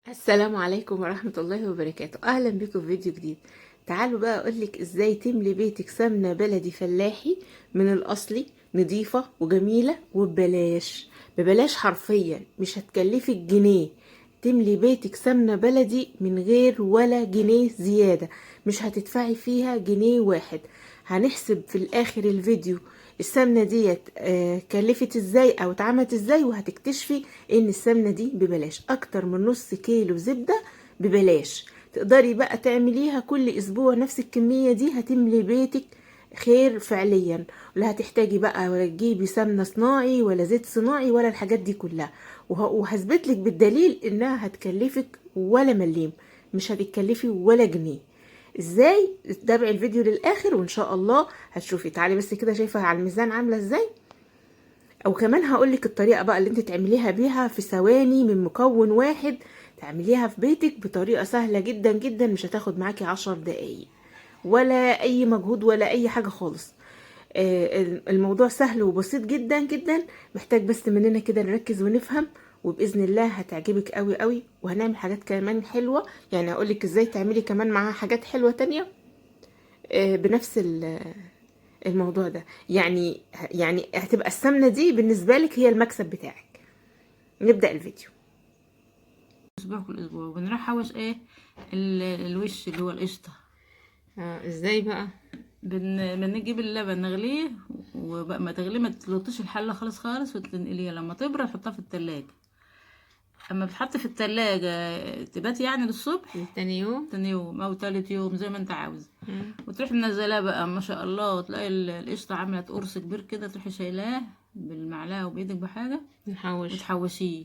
السلام عليكم ورحمة الله وبركاته. اهلا بكم في فيديو جديد. تعالوا بقى اقولك ازاي تملي بيتك سمنة بلدي فلاحي من الاصلي، نظيفة وجميلة ببلاش حرفيا، مش هتكلفك جنيه. تملي بيتك سمنة بلدي من غير ولا جنيه زيادة، مش هتدفعي فيها جنيه واحد. هنحسب في الاخر الفيديو السمنة ديت كلفت ازاي او اتعملت ازاي، وهتكتشفي ان السمنة دي ببلاش. اكتر من نص كيلو زبدة ببلاش، تقدري بقى تعمليها كل اسبوع نفس الكمية دي، هتملي بيتك خير فعليا. ولا هتحتاجي بقى ولا تجيبي سمنة صناعي ولا زيت صناعي ولا الحاجات دي كلها. وهثبتلك بالدليل انها هتكلفك ولا مليم، مش هتكلفي ولا جنيه. ازاي؟ تتابعي الفيديو للاخر وان شاء الله هتشوفي. تعالي بس كده، شايفه على الميزان عامله ازاي؟ او كمان هقولك الطريقه بقى اللي انت تعمليها بيها في ثواني من مكون واحد، تعمليها في بيتك بطريقه سهله جدا جدا، مش هتاخد معاكي 10 دقايق ولا اي مجهود ولا اي حاجه خالص. الموضوع سهل وبسيط جدا جدا، محتاج بس مننا كده نركز ونفهم، وباذن الله هتعجبك قوي قوي. وهنعمل حاجات كمان حلوه، يعني هقولك ازاي تعملي كمان معاها حاجات حلوه تانية بنفس الموضوع ده. يعني هتبقى السمنة دي بالنسبة لك هي المكسب بتاعك. نبدأ الفيديو. اسبوع كل اسبوع بنحوش ايه الوش اللي هو القشطه. ازاي بقى؟ بنجيب اللبن نغليه، وبقى ما تغليه ما تلطش الحله خالص خالص، وتنقليها لما تبرد تحطها في التلاجة. اما بتحط في التلاجة تبات يعني للصبح، تاني يوم. تاني يوم او تالت يوم زي ما انت عاوز. مم. وتروح منزلاه بقى ما شاء الله، وتلاقي القشطه عملت قرص كبير كده، تروحي شايلاه بالمعلقه وبايدك بحاجه نحوش. وتحوشيه.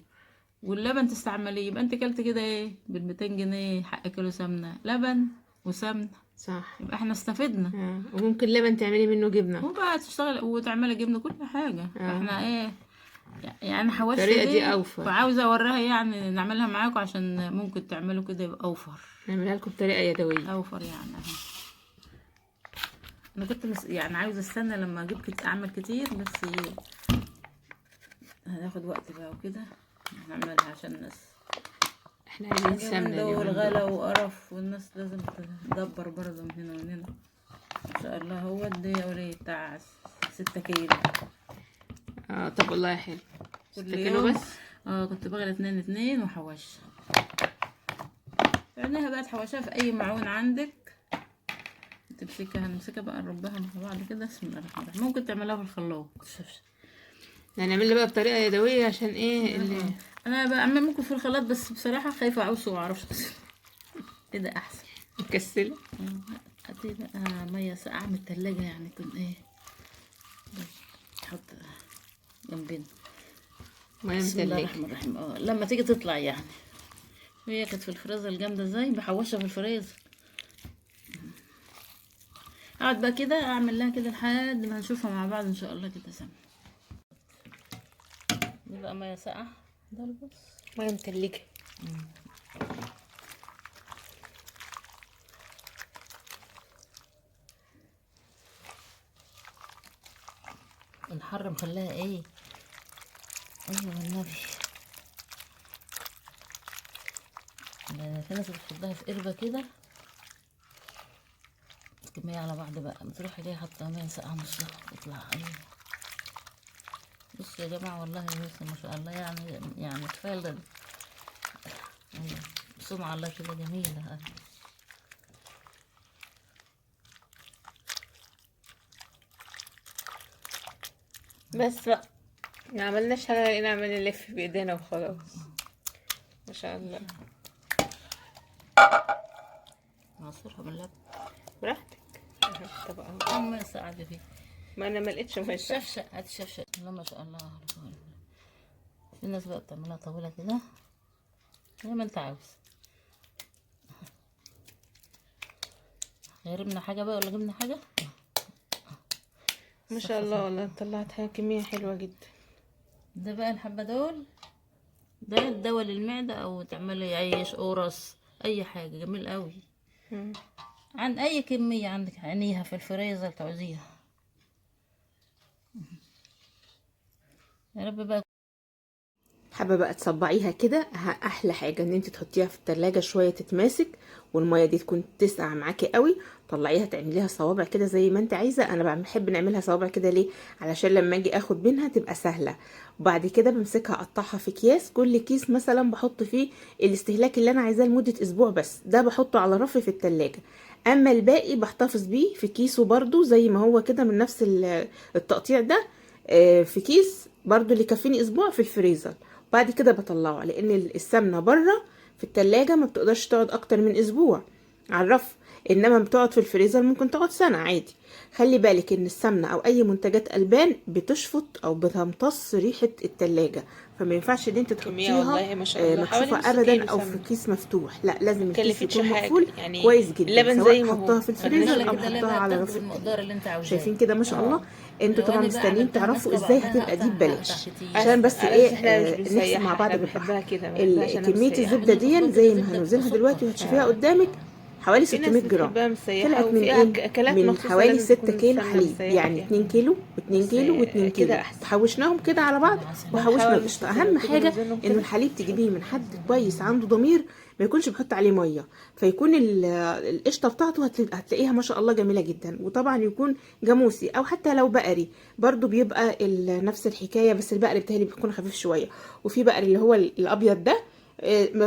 واللبن تستعمليه، يبقى انت كلت كده ايه بال200 جنيه حق كيلو سمنه لبن وسمنه. صح. يبقى احنا استفدنا. وممكن لبن تعملي منه جبنة. وبقى تشتغل وتعملي جبنه كل حاجه، اه، فاحنا ايه يعني حوشت الطريقة دي دي أوفر. وعاوزه اوريها، يعني نعملها معاكم عشان ممكن تعملوا كده يبقى اوفر. نعملها لكم بطريقة يدوية. اوفر يعني اهو. انا كنت يعني عاوزه استنى لما اجيب اعمل كتير، بس هناخد وقت بقى وكده. نعملها عشان الناس احنا عايزين اليومين سمنة دول اليومين غلا دول. وقرف، والناس لازم تدبر برضه من هنا ومن هنا. ما شاء الله هو دي اولي بتاع 6 كيلو طب والله حلو. كل 6 كيلو يوم. بس. كنت بغلي 2 وحوش. بعدها بقى تحوشها في اي معون عندك، تمسكها هنمسكها بقى نربها مع بعض كده. بسم الله الرحمن الرحيم. ممكن تعملها في الخلاط. هنعملها بقى بطريقة يدوية عشان ايه اللي انا بعمل ممكن في الخلاط، بس بصراحه خايفه اعوصه ومعرفش كده احسن. مكسلة. هاتي بقى ميه ساقعه من التلاجة، يعني يكون ايه تحط جنبنا. مية بسم الله متلجة. الرحمن الرحيم. لما تيجي تطلع يعني، هي كانت في الفريزر الجامده ازاي، بحوشها في الفريزر. اقعد بقى كده اعمل لها كده لحد ما نشوفها مع بعض ان شاء الله كده سنة. دي بقى ميه ساقعه ده بس. مية متلجة. الحر مخليها ايه. ايوه والنبي، ده في ناس بتحطها في قربة كده كمية على بعض، بقى بتروح جايه حاطة مية ساقعة نصها تطلع. ايوه بصوا يا جماعة، والله بس ما شاء الله، يعني كفاية ده. ايوه صنع الله كده جميلة. بس بقى ما عملناش حاجة غير نعمل نلف بإيدينا وخلاص. ما شاء الله. نعصرها باللبن براحتك. طبعا. مية ساقعة دي فيه. ما انا ما لقيتش ميه ساقعة. شفشق هات شفشق. لا ما شاء الله. في ناس بقى بتعملها طويلة كده زي ما انت عاوز. غيرنا حاجة بقى ولا جبنا حاجة؟ ما شاء الله، والله طلعت حاجة كمية حلوة جدا. ده بقى الحبة دول، ده دواء للمعدة، او تعملي عيش قرص اي حاجة، جميل قوي. مم. عن اي كمية عندك عينيها في الفريزر تعوزيها. يا رب بقى. حابه بقى تصبعيها كده، احلى حاجه ان انت تحطيها في التلاجة شويه تتماسك، والميه دي تكون تسقع معاكي قوي. طلعيها تعمليها صوابع كده زي ما انت عايزه. انا بحب نعملها صوابع كده ليه؟ علشان لما اجي اخد منها تبقى سهله. وبعد كده بمسكها اقطعها في اكياس، كل كيس مثلا بحط فيه الاستهلاك اللي انا عايزاه لمده اسبوع بس، ده بحطه على رف في التلاجة. اما الباقي بحتفظ بيه في كيسه برضو زي ما هو كده من نفس التقطيع ده، في كيس برضو اللي يكفيني اسبوع في الفريزر. بعد كده بطلعه، لان السمنه بره في التلاجة ما بتقدرش تقعد اكتر من اسبوع على الرف، انما بتقعد في الفريزر ممكن تقعد سنه عادي. خلي بالك ان السمنه او اي منتجات البان بتشفط او بتمتص ريحه التلاجة، فما ينفعش ان انت كمية والله تحطيها ما شاء الله، حوالي مكشوفه نص ابدا كيلو او في سمنة، كيس مفتوح. لا، لازم الكيس مكلفتش يكون حاجة مقفول يعني، كويس جدا، اللبن سواء زي ما هو، حطها في الفريزر بالك او كده حطها لازم على تاخدي رف بالمقدار التلاجة. اللي انت عاوزاه. شايفين كده ما شاء الله؟ انتوا لو طبعا انا بقى مستنيين عملتها تعرفوا ماسكه ازاي بعضها هتبقى دي اقطعها ببلاش. اقطع عشان كتير. بس على اساس ايه، احنا مش نحسب مع بنسيحها، بعض احنا بالراحه. بنحبها كده، ما بنحبهاش انا كميه مسيحة. الزبده دي زي ما هنوزنها دلوقتي وهتشوفيها قدامك حوالي في ناس 600 جرام. بتحبها مسيحة، طلعت من وفي ايه؟ اكلات من مخصوصة حوالي لازم 6 تكون كيلو السمنة حليب، مسيحة يعني فيها، 2 كيلو و2 بس كيلو و2 كده كيلو، احسن. حوشناهم كده على بعض وحوشنا هنحاول القشطه. بس لما اهم تيجي حاجه نوزنهم انه كده. الحليب تجيبيه من حد كويس عنده ضمير، ما يكونش بيحط عليه ميه، فيكون القشطه بتاعته هتلاقيها ما شاء الله جميله جدا. وطبعا يكون جاموسي او حتى لو بقري برضو بيبقى نفس الحكايه، بس البقري بتاعي بيكون خفيف شويه. وفي بقري اللي هو الابيض ده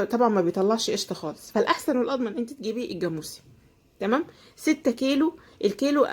طبعا ما بيطلعش قشطه خالص، فالاحسن والاضمن انت تجيبي الجاموسي. تمام. 6 كيلو. الكيلو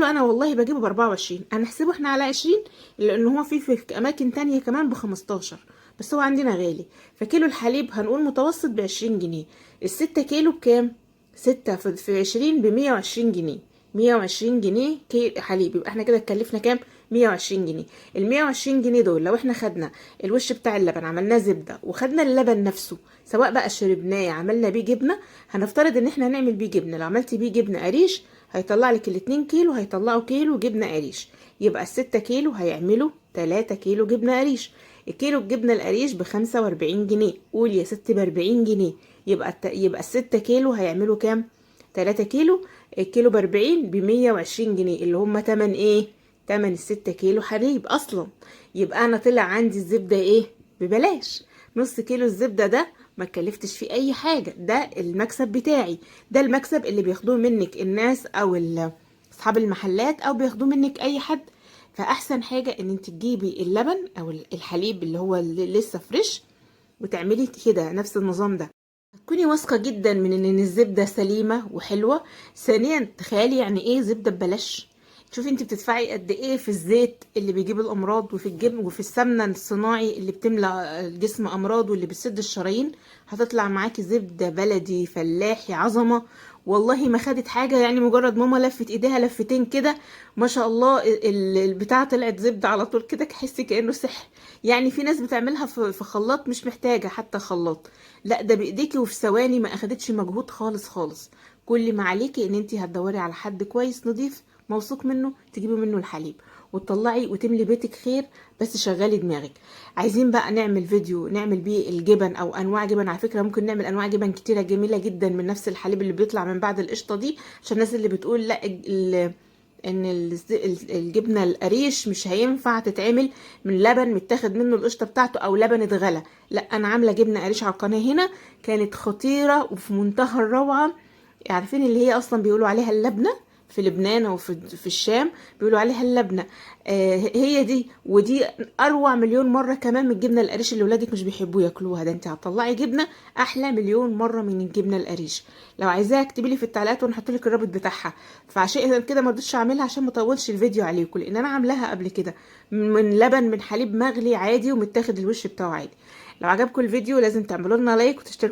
انا والله بجيبه ب 24، هنحسبه احنا على 20 لان هو في اماكن تانية كمان ب 15، بس هو عندنا غالي. فكيلو الحليب هنقول متوسط ب 20 جنيه. ال6 كيلو بكام؟ 6 في 20 ب 120 جنيه. 120 جنيه حليب، يبقى احنا كده اتكلفنا كام؟ 120 جنيه. ال 120 جنيه دول لو احنا خدنا الوش بتاع اللبن عملناه زبده، وخدنا اللبن نفسه سواء بقى شربناه عملنا بيه جبنه، هنفترض ان احنا هنعمل بيه جبنه. لو عملتي بيه جبنه قريش هيطلع لك ال2 كيلو هيطلعوا كيلو جبنه قريش، يبقى ال6 كيلو هيعملوا 3 كيلو جبنه قريش. الكيلو الجبنه القريش ب45 جنيه، قول يا ست ب40 جنيه. يبقى ال6 كيلو هيعملوا كام؟ 3 كيلو. الكيلو ب40 ب120 جنيه، اللي هم تمن ايه؟ تمن ال6 كيلو حليب اصلا. يبقى انا طلع عندي الزبده ايه؟ ببلاش. نص كيلو الزبده ده ما كلفتش فيه اي حاجه، ده المكسب بتاعي. ده المكسب اللي بياخدوه منك الناس او اصحاب المحلات، او بياخدوه منك اي حد. فاحسن حاجه ان انت تجيبي اللبن او الحليب اللي هو اللي لسه فريش، وتعملي كده نفس النظام ده، هتكوني واثقه جدا من ان الزبده سليمه وحلوه. ثانيا تخيلي يعني ايه زبده ببلاش. شوفي انت بتدفعي قد ايه في الزيت اللي بيجيب الامراض، وفي الجبن، وفي السمنه الصناعي اللي بتملى الجسم امراض واللي بتسد الشرايين. هتطلع معاكي زبده بلدي فلاحي عظمه. والله ما خدت حاجه، يعني مجرد ماما لفت ايديها لفتين كده ما شاء الله البتاع طلعت زبده على طول كده، تحسي كانه سحر. يعني في ناس بتعملها في خلاط مش محتاجه حتى خلاط، لا ده بايديكي وفي ثواني، ما اخدتش مجهود خالص خالص. كل ما عليكي ان انت هتدوري على حد كويس نضيف موثوق منه تجيبي منه الحليب، وتطلعي وتملي بيتك خير. بس شغلي دماغك. عايزين بقى نعمل فيديو نعمل بيه الجبن او انواع جبن. على فكره ممكن نعمل انواع جبن كتيره جميله جدا من نفس الحليب اللي بيطلع من بعد القشطه دي، عشان الناس اللي بتقول لا ان الجبنه القريش مش هينفع تتعمل من لبن متاخد منه القشطه بتاعته او لبن اتغلى. لا، انا عامله جبنه قريش على القناه هنا، كانت خطيره وفي منتهى الروعه. عارفين اللي هي اصلا بيقولوا عليها اللبنه في لبنان وفي الشام، بيقولوا عليها اللبنه. هي دي، ودي اروع مليون مره كمان من الجبنه القريش اللي ولادك مش بيحبوا ياكلوها. ده انت هتطلعي جبنه احلى مليون مره من الجبنه القريش. لو عايزاها اكتبي لي في التعليقات وانا هحط لك الرابط بتاعها. فعشان كده ما رضيتش اعملها عشان ما اطولش الفيديو عليكم، لان انا عاملاها قبل كده من لبن من حليب مغلي عادي ومتاخد الوش بتاعه عادي. لو عجبكم الفيديو لازم تعملوا لنا لايك وتشتركوا